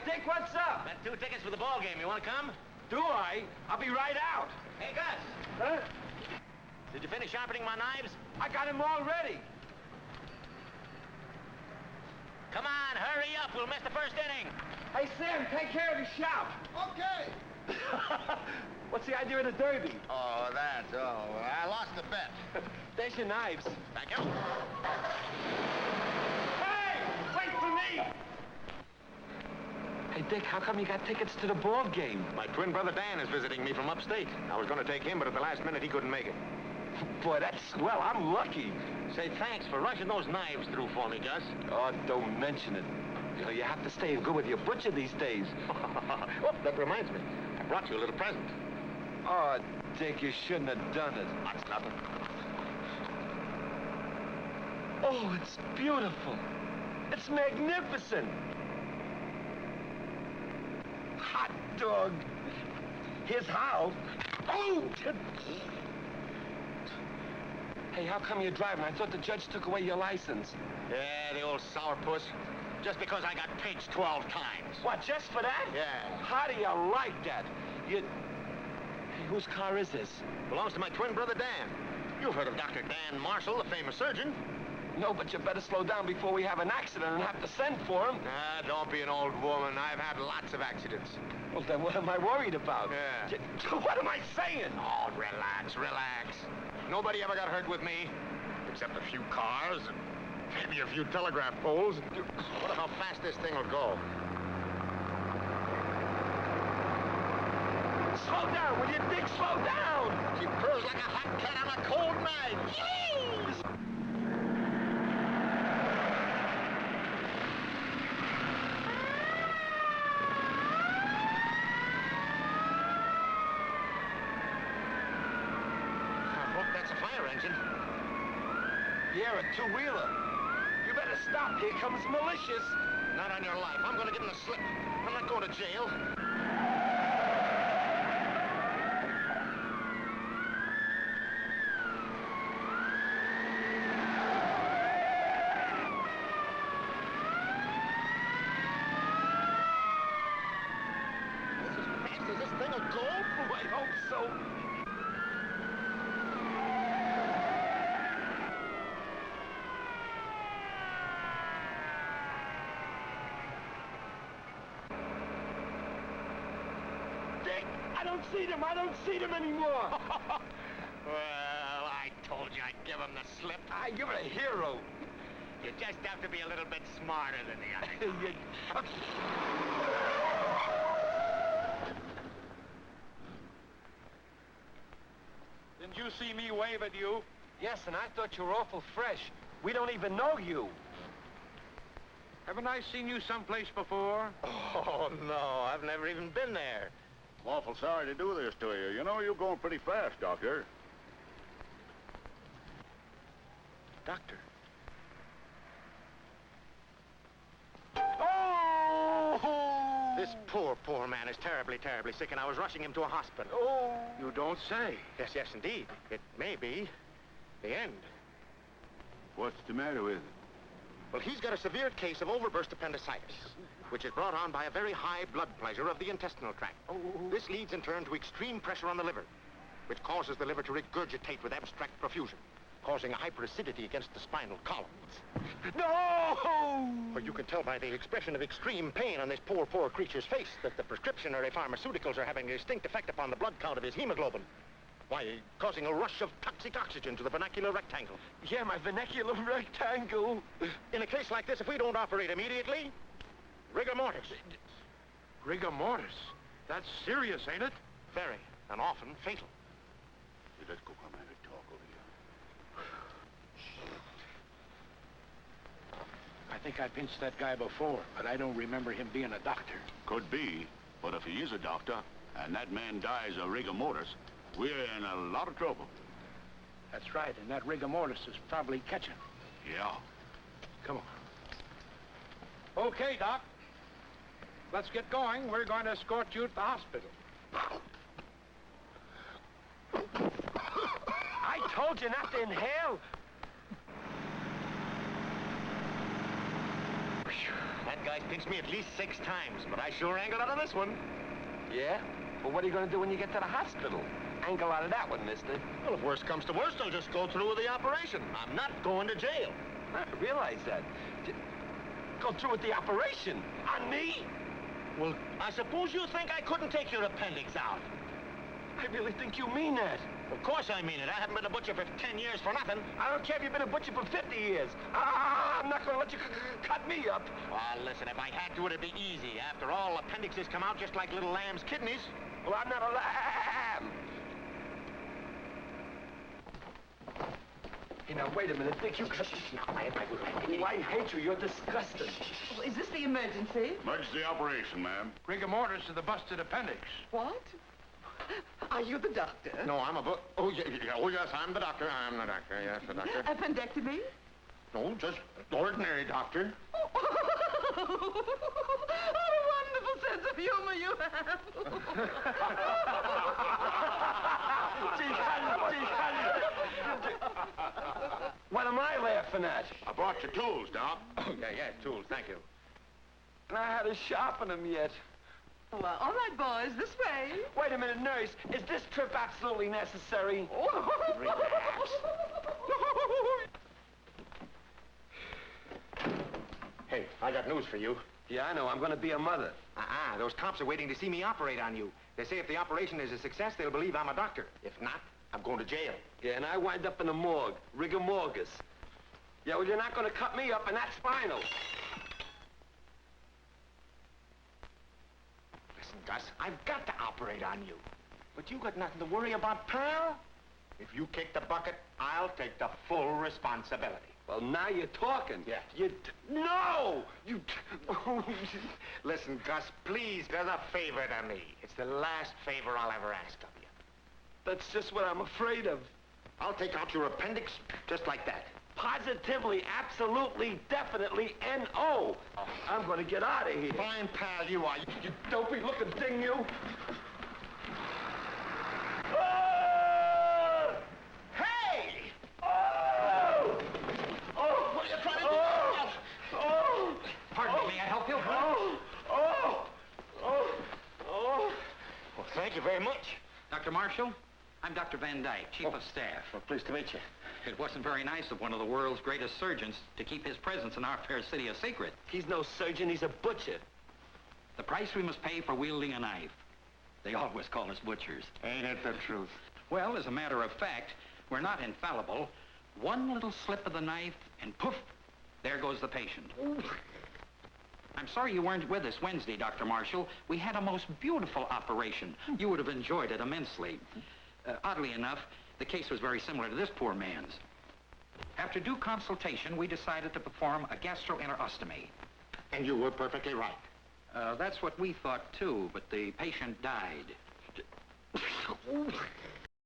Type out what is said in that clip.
Dick, what's up? Got 2 tickets for the ball game. You want to come? Do I? I'll be right out. Hey, Gus. Huh? Did you finish sharpening my knives? I got him all ready. Come on, hurry up. We'll miss the first inning. Hey, Sam, take care of the shop. Okay. What's the idea of the derby? Oh, that. Oh, I lost the bet. There's your knives. Thank you. Hey! Wait for me! Hey, Dick, how come you got tickets to the ball game? My twin brother Dan is visiting me from upstate. I was going to take him, but at the last minute he couldn't make it. Boy, that's swell. I'm lucky. Say thanks for rushing those knives through for me, Gus. Oh, don't mention it. You know, you have to stay good with your butcher these days. Oh, that reminds me. I brought you a little present. Oh, Dick, you shouldn't have done it. That's nothing. Oh, it's beautiful. It's magnificent. Hot dog. Here's how. Oh! Hey, how come you're driving? I thought the judge took away your license. Yeah, the old sourpuss. Just because I got pinched 12 times. What, just for that? Yeah. How do you like that? Hey, whose car is this? Belongs to my twin brother Dan. You've heard of Dr. Dan Marshall, the famous surgeon. No, but you better slow down before we have an accident and have to send for him. Ah, don't be an old woman. I've had lots of accidents. Well, then what am I worried about? Yeah. What am I saying? Oh, relax, relax. Nobody ever got hurt with me, except a few cars and maybe a few telegraph poles. Wonder how fast this thing will go. Slow down, will you, Dick? Slow down! She purrs like a hot cat on a cold night. Yee! I hope that's a fire engine. Yeah, a two-wheeler. You better stop. Here comes malicious. Not on your life. I'm going to give him the slip. I'm not going to jail. As fast as this thing will go? Oh, I hope so. Dick, I don't see them. I don't see them anymore. Well, I told you I'd give him the slip. You're a hero. You just have to be a little bit smarter than the other guy. Didn't you see me wave at you? Yes, and I thought you were awful fresh. We don't even know you. Haven't I seen you someplace before? Oh, no, I've never even been there. I'm awful sorry to do this to you. You know, you're going pretty fast, Doctor. Doctor. Oh! This poor man is terribly, terribly sick, and I was rushing him to a hospital. Oh! You don't say. Yes, yes, indeed. It may be the end. What's the matter with him? Well, he's got a severe case of overburst appendicitis, which is brought on by a very high blood pressure of the intestinal tract. Oh. This leads in turn to extreme pressure on the liver, which causes the liver to regurgitate with abstract profusion, causing a hyperacidity against the spinal column. No! But you can tell by the expression of extreme pain on this poor creature's face that the prescriptionary pharmaceuticals are having a distinct effect upon the blood count of his hemoglobin. Why, causing a rush of toxic oxygen to the vernacular rectangle. Yeah, my vernacular rectangle. In a case like this, if we don't operate immediately, rigor mortis. Rigor mortis? That's serious, ain't it? Very, and often fatal. Hey, let's go come and talk over here. I think I pinched that guy before, but I don't remember him being a doctor. Could be, but if he is a doctor, and that man dies of rigor mortis, we're in a lot of trouble. That's right, and that rigor mortis is probably catching. Yeah. Come on. Okay, Doc. Let's get going. We're going to escort you to the hospital. I told you not to inhale. That That guy's pinched me at least 6 times, but I sure angled out of this one. Yeah? Well, what are you going to do when you get to the hospital? Angle out of that one, mister. Well, if worst comes to worst, I'll just go through with the operation. I'm not going to jail. I realize that. Go through with the operation. On me? Well, I suppose you think I couldn't take your appendix out. I really think you mean that. Of course I mean it. I haven't been a butcher for 10 years for nothing. I don't care if you've been a butcher for 50 years. I'm not going to let you cut me up. Well, listen, if I had to, it'd be easy. After all, appendixes come out just like little lamb's kidneys. Well, I'm not a lamb. Hey, now, wait a minute. Dick, you cut... Oh, I hate you. You're disgusting. Oh, is this the emergency? Emergency operation, ma'am. Rigor mortis to the busted appendix. What? Are you the doctor? No, I'm a oh, yes, I'm the doctor. I'm the doctor. Yes, the doctor. Appendectomy? No, just ordinary doctor. Oh, what a wonderful sense of humor you have. What am I laughing at? I brought your tools, Doc. Oh, yeah, tools. Thank you. And I hadn't sharpened them yet. Well, all right, boys, this way. Wait a minute, nurse. Is this trip absolutely necessary? Relax. Hey, I got news for you. Yeah, I know. I'm going to be a mother. Those cops are waiting to see me operate on you. They say if the operation is a success, they'll believe I'm a doctor. If not, I'm going to jail. Yeah, and I wind up in the morgue. Rigor mortis. Yeah, well, you're not going to cut me up, and that's final. Listen, Gus, I've got to operate on you. But you got nothing to worry about, pal. If you kick the bucket, I'll take the full responsibility. Well, now you're talking. Yeah. No! You... Listen, Gus, please, there's a favor to me. It's the last favor I'll ever ask of you. That's just what I'm afraid of. I'll take out your appendix just like that. Positively, absolutely, definitely, N-O. I'm going to get out of here. Fine pal you are. You dopey-looking thing, you. Hey! Oh! Oh! What are you trying to do? Oh! Pardon me, may I help you? Oh! Oh! Oh! Oh! Well, thank you very much. Dr. Marshall, I'm Dr. Van Dyke, Chief of Staff. Well, pleased to meet you. It wasn't very nice of one of the world's greatest surgeons to keep his presence in our fair city a secret. He's no surgeon, he's a butcher. The price we must pay for wielding a knife. They always call us butchers. Ain't it the truth? Well, as a matter of fact, we're not infallible. One little slip of the knife, and poof, there goes the patient. I'm sorry you weren't with us Wednesday, Dr. Marshall. We had a most beautiful operation. You would have enjoyed it immensely. Oddly enough, the case was very similar to this poor man's. After due consultation, we decided to perform a gastroenterostomy. And you were perfectly right. That's what we thought, too, but the patient died.